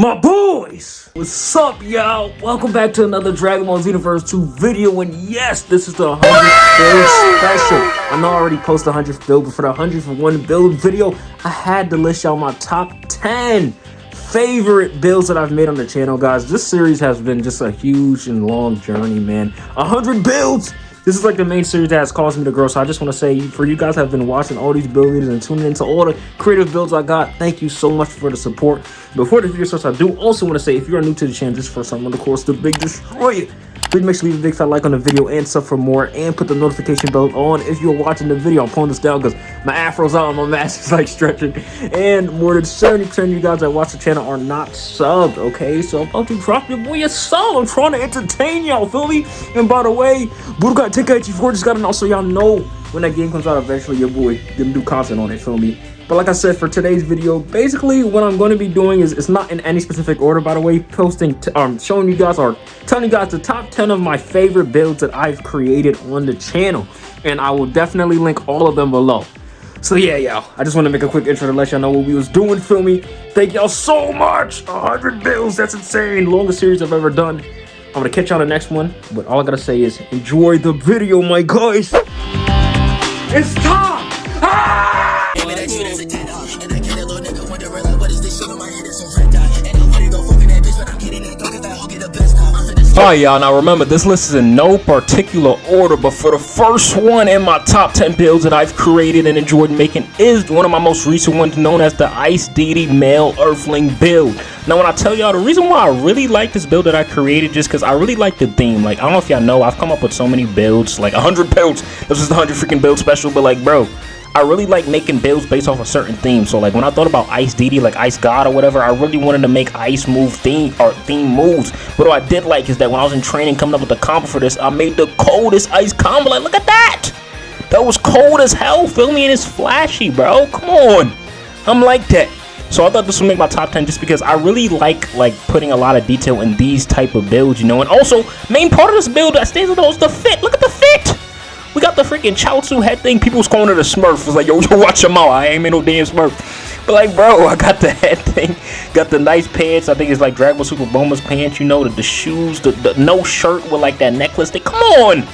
My boys! What's up, y'all? Welcome back to another Dragon Ball Xenoverse 2 video, and yes, this is the 100th build special. I know I already posted the 100th build, but for the 100th build video, I had to list y'all my top 10 favorite builds that I've made on the channel, guys. This series has been just a huge and long journey, man. 100 builds! This is like the main series that has caused me to grow, so I just want to say, for you guys that have been watching all these build videos and tuning into all the creative builds I got, thank you so much for the support. Before the video starts, I do also want to say, if you are new to the channel, just for someone, of course, the big Dztroyer, please make sure you leave a big fat like on the video and sub for more, and put the notification bell on if you're watching the video. I'm pulling this down because my afro's out and my mask is like stretching, and more than 70% of you guys that watch the channel are not subbed, okay? So I'm about to drop your boy a sub. I'm trying to entertain y'all, feel me? And by the way, Budokai Tenkaichi 4 just got announced, so y'all know when that game comes out eventually, your boy gonna do content on it, feel me? But like I said, for today's video, basically what I'm going to be doing is, it's not in any specific order, by the way, showing you guys or telling you guys the top 10 of my favorite builds that I've created on the channel, and I will definitely link all of them below. So yeah, y'all, I just want to make a quick intro to let y'all know what we was doing, feel me? Thank y'all so much. 100 builds, that's insane. Longest series I've ever done. I'm gonna catch y'all on the next one, but all I gotta say is enjoy the video, my guys. It's time. Alright, y'all, now remember, this list is in no particular order, but for the first one in my top 10 builds that I've created and enjoyed making is one of my most recent ones, known as the HURDDD male Earthling build. Now, when I tell y'all the reason why I really like this build that I created, just because I really like the theme. Like, I don't know if y'all know, I've come up with so many builds, like 100 builds. This is the 100 freaking build special, but like, bro, I really like making builds based off a certain theme. So like when I thought about HURDDD, like Ice God or whatever, I really wanted to make ice move theme moves. But what I did like is that when I was in training coming up with the combo for this, I made the coldest ice combo. Like, look at that! That was cold as hell, feel me? And it's flashy, bro. Come on. I'm like that. So I thought this would make my top 10 just because I really like putting a lot of detail in these type of builds, you know. And also, main part of this build that stands out is the fit. Look at the fit! We got the freaking Chaozu head thing. People was calling it a Smurf. Was like, yo, watch your mouth. I ain't made no damn Smurf. But like, bro, I got the head thing. Got the nice pants. I think it's like Dragon Ball Super Bulma's pants, you know, the shoes, the no shirt with like that necklace thing. Come on!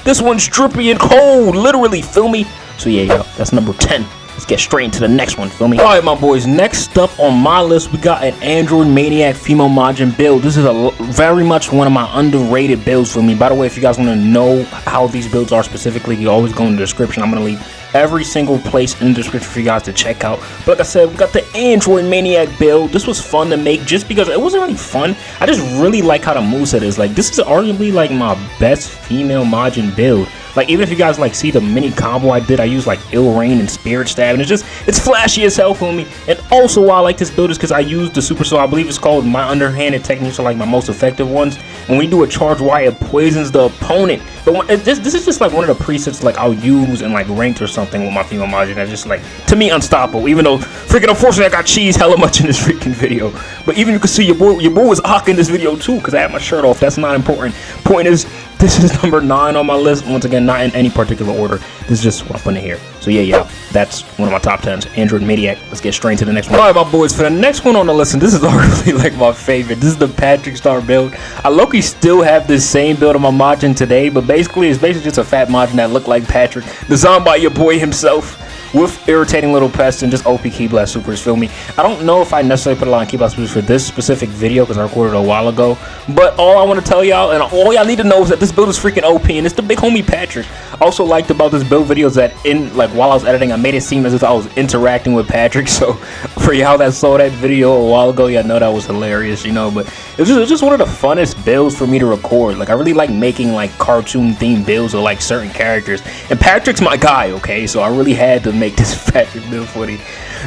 This one's drippy and cold, literally, feel me? So yeah, yo, that's number 10. Let's get straight into the next one, feel me? Alright, my boys, next up on my list, we got an Android Maniac female Majin build. This is very much one of my underrated builds for me. By the way, if you guys want to know how these builds are specifically, you always go in the description. I'm going to leave every single place in the description for you guys to check out. But like I said, we got the Android Maniac build. This was fun to make just because it wasn't really fun. I just really like how the moveset is. Like, this is arguably like my best female Majin build. Like, even if you guys like see the mini combo I did, I use like Ill Rain and Spirit Stab, and it's flashy as hell for me. And also why I like this build is because I use the Super Soul, I believe it's called, my underhanded techniques are like my most effective ones. When we do a charge wire, it poisons the opponent. But this is just like one of the presets like I'll use in like ranked or something with my female Majin that's just like, to me, unstoppable. Even though freaking unfortunately I got cheese hella much in this freaking video. But even you can see your boy was hawking in this video too, because I had my shirt off. That's not important. Point is, this is number 9 on my list. Once again, not in any particular order. This is just what I'm putting here. So yeah, that's one of my top 10s. Android Maniac. Let's get straight into the next one. Alright, my boys, for the next one on the list, and this is arguably like my favorite. This is the Patrick Star build. I low-key still have this same build on my Majin today, but basically it's just a fat Majin that looked like Patrick, designed by your boy himself, with irritating little pests and just OP Ki Blast Supers, feel me? I don't know if I necessarily put a lot of Ki Blast Supers for this specific video because I recorded a while ago, but all I want to tell y'all, and all y'all need to know, is that this build is freaking OP, and it's the big homie Patrick. Also liked about this build video is that while I was editing, I made it seem as if I was interacting with Patrick. So for y'all that saw that video a while ago, y'all know that was hilarious, you know. But it was just one of the funnest builds for me to record. Like, I really like making like cartoon themed builds of like certain characters, and Patrick's my guy, okay? So I really had to make this Patrick build for you.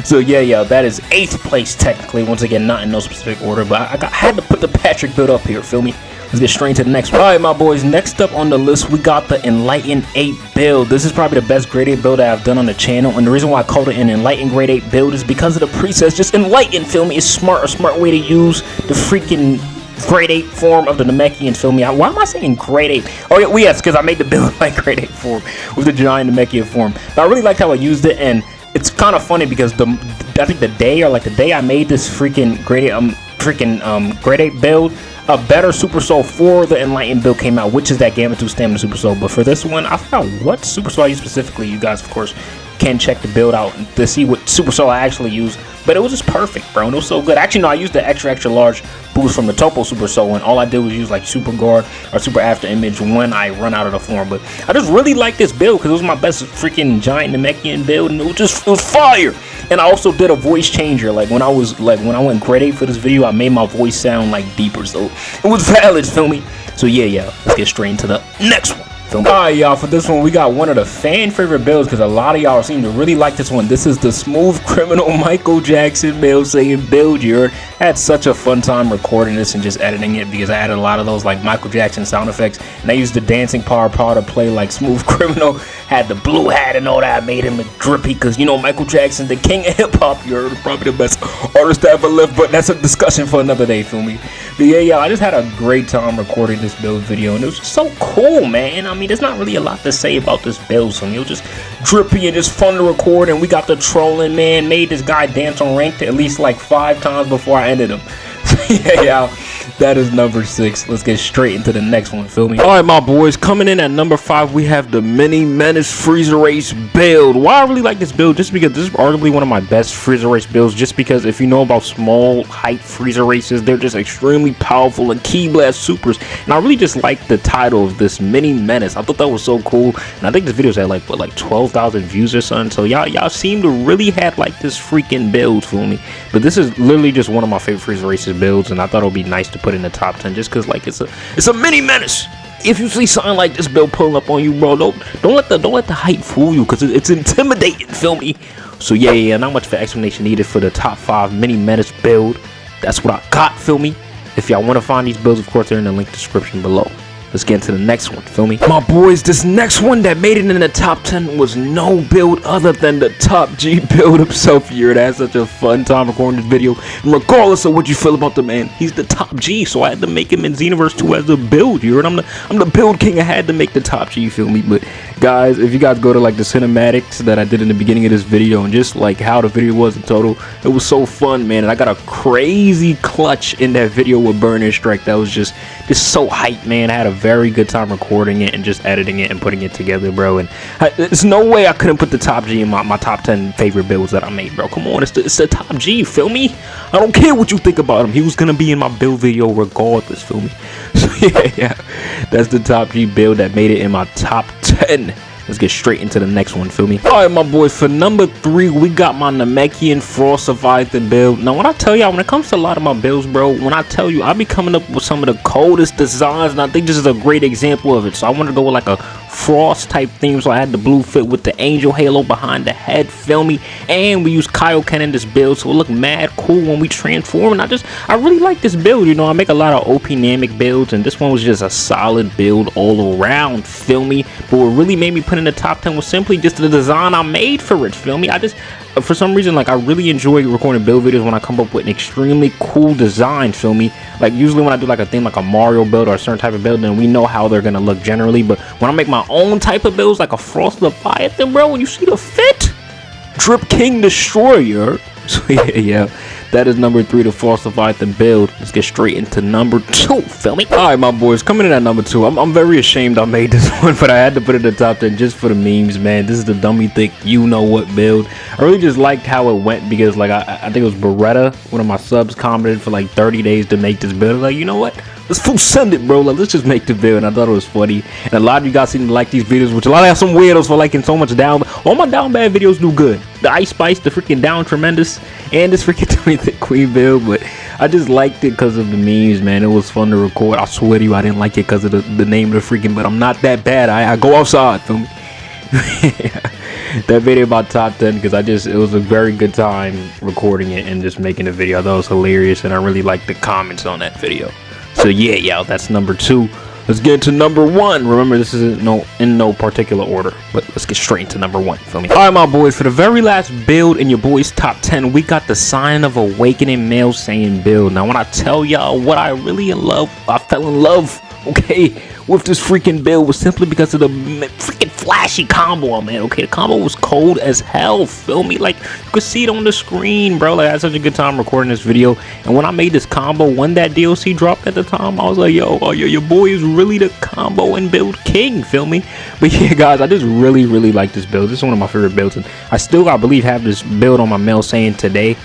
So yeah, that is 8th place technically. Once again, not in no specific order, but I had to put the Patrick build up here, feel me? Let's get straight to the next one. Alright, my boys, next up on the list, we got the Enlighten 8 build. This is probably the best grade 8 build that I've done on the channel, and the reason why I called it an Enlighten grade 8 build is because of the presets. Just Enlighten, feel me? It's a smart way to use the freaking grade 8 form of the Namekian, feel me? Why am I saying grade 8? Oh yeah, yes, because I made the build like grade 8 form with the giant Namekian form. But I really liked how I used it, and it's kind of funny because I think the day I made this freaking grade 8, freaking grade 8 build, a better Super Soul for the Enlightened build came out, which is that Gamma 2 Stamina Super Soul. But for this one, I forgot what Super Soul I used specifically. You guys, of course, can check the build out to see what Super Soul I actually used. But it was just perfect, bro, and it was so good. Actually, no, I used the extra large boost from the Topo Super Soul, and all I did was use like Super Guard or Super After Image when I run out of the form. But I just really like this build because it was my best freaking giant Namekian build, and it was fire. And I also did a voice changer, like when I went grade 8 for this video, I made my voice sound like deeper, so it was valid, feel me? So yeah, let's get straight into the next one. Alright, y'all, for this one we got one of the fan favorite builds because a lot of y'all seem to really like this one. This is the Smooth Criminal Michael Jackson build saying build. You heard? I had such a fun time recording this and just editing it because I added a lot of those like Michael Jackson sound effects, and I used the dancing power to play like Smooth Criminal. Had the blue hat and all that. I made him look drippy because, you know, Michael Jackson, the king of hip-hop. You heard? Probably the best artist to ever live, but that's a discussion for another day, feel me? But yeah, I just had a great time recording this build video, and it was just so cool, man. I mean, there's not really a lot to say about this build, so it was just drippy and just fun to record. And we got the trolling, man, made this guy dance on ranked at least like 5 times before I ended him. Yeah, that is number 6. Let's get straight into the next one, feel me? Alright, my boys, coming in at number 5, we have the Mini Menace Freezer Race build. Why I really like this build, just because this is arguably one of my best Freezer Race builds, just because if you know about small height Freezer Races, they're just extremely powerful and Ki Blast supers. And I really just like the title of this Mini Menace. I thought that was so cool, and I think this video's had like 12,000 views or something, so y'all seem to really have like this freaking build, feel me? But this is literally just one of my favorite Freezer Races builds, and I thought it would be nice to put in the top 10 just because like it's a Mini Menace. If you see something like this build pulling up on you, bro, don't let the hype fool you, because it's intimidating, feel me? So yeah, not much of an explanation needed for the top 5 Mini Menace build. That's what I got, feel me? If y'all want to find these builds, of course, they're in the link description below. Let's get into the next one, feel me? My boys, this next one that made it in the top 10 was no build other than the Top G build himself. You had such a fun time recording this video. And regardless of what you feel about the man, he's the Top G, so I had to make him in Xenoverse 2 as the build. You heard? I'm the build king. I had to make the Top G, you feel me? But guys, if you guys go to like the cinematics that I did in the beginning of this video and just like how the video was in total, it was so fun, man. And I got a crazy clutch in that video with Burning Strike that was just so hype, man. I had a very good time recording it and just editing it and putting it together, bro. And there's no way I couldn't put the Top G in my top 10 favorite builds that I made, bro. Come on, it's the Top G, feel me? I don't care what you think about him. He was gonna be in my build video regardless, feel me? So yeah, that's the Top G build that made it in my top 10. Let's get straight into the next one, feel me? Alright, my boys, for number 3, we got my Namekian Frost Leviathan build. Now, when I tell y'all, when it comes to a lot of my builds, bro, when I tell you, I be coming up with some of the coldest designs, and I think this is a great example of it. So I wanted to go with like a frost type theme, so I had the blue fit with the angel halo behind the head, feel me? And we use Kaioken in this build, so it look mad cool when we transform. And I really like this build, you know. I make a lot of OP Namek builds, and this one was just a solid build all around, feel me? But what really made me put in the top 10 was simply just the design I made for it, feel me? For some reason, like, I really enjoy recording build videos when I come up with an extremely cool design, feel me? Like, usually when I do like a theme like a Mario build or a certain type of build, then we know how they're gonna look generally. But when I make my own type of builds like a Frost Leviathan, bro, when you see the fit, Drip King Dztroyer. So yeah, that is number 3, the Frost Leviathan build. Let's get straight into number 2, feel me? Alright, my boys, coming in at number 2. I'm very ashamed I made this one, but I had to put it in the top 10 just for the memes, man. This is the Dummy Thick You Know What build. I really just liked how it went because, like, I think it was Beretta, one of my subs, commented for like 30 days to make this build. Like, you know what? Let's full send it, bro. Like, let's just make the build. And I thought it was funny. And a lot of you guys seem to like these videos, which a lot of some weirdos for liking so much down. All my down bad videos do good. The Ice Spice, the freaking down tremendous, and this freaking 20th Queen build. But I just liked it because of the memes, man. It was fun to record. I swear to you, I didn't like it because of the name of the freaking. But I'm not that bad. I go outside, feel me? That video about top 10 because it was a very good time recording it and just making the video. I thought it was hilarious, and I really liked the comments on that video. So yeah, y'all, that's number 2. Let's get into number 1. Remember, this is in no particular order, but let's get straight into number 1, feel me? Alright, my boys, for the very last build in your boys' top 10, we got the Sign of Awakening Male Saiyan build. Now, when I tell y'all what I really I fell in love okay, with this freaking build was simply because of the freaking flashy combo, man. Okay, the combo was cold as hell, feel me? Like, you could see it on the screen, bro. Like, I had such a good time recording this video, and when I made this combo, when that DLC dropped at the time, I was like, yo, your boy is really the combo and build king, feel me? But yeah, guys, I just really like this build. This is one of my favorite builds, and I believe have this build on my mail saying today.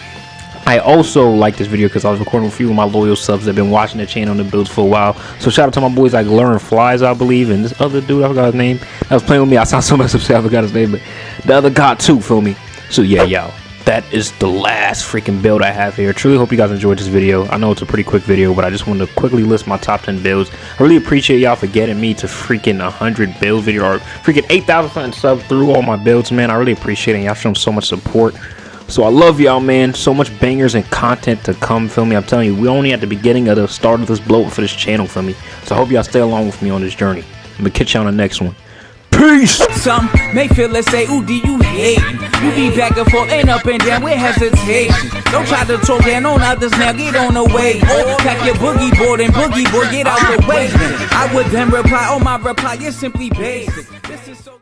I also like this video because I was recording with a few of my loyal subs that have been watching the channel and the builds for a while. So shout out to my boys like Learn Flies, I believe, and this other dude, I forgot his name, that was playing with me. I sound so much upset I forgot his name, but the other guy too, feel me? So yeah, y'all, that is the last freaking build I have here. Truly hope you guys enjoyed this video. I know it's a pretty quick video, but I just wanted to quickly list my top 10 builds. I really appreciate y'all for getting me to freaking 100 builds video, or freaking 8,000 something subs through all my builds, man. I really appreciate it. Y'all showing so much support. So I love y'all, man. So much bangers and content to come, feel me? I'm telling you, we only at the beginning of the start of this blow for this channel, feel me? So I hope y'all stay along with me on this journey. I'm gonna catch y'all on the next one. Peace! Some may feel, let's say, ooh, do you hate? You be back and forth and up and down with hesitation. Don't try to talk down on others now, get on the way. Pack your boogie board and boogie boy, get out the way. I would then reply, oh, my reply is simply basic. This is so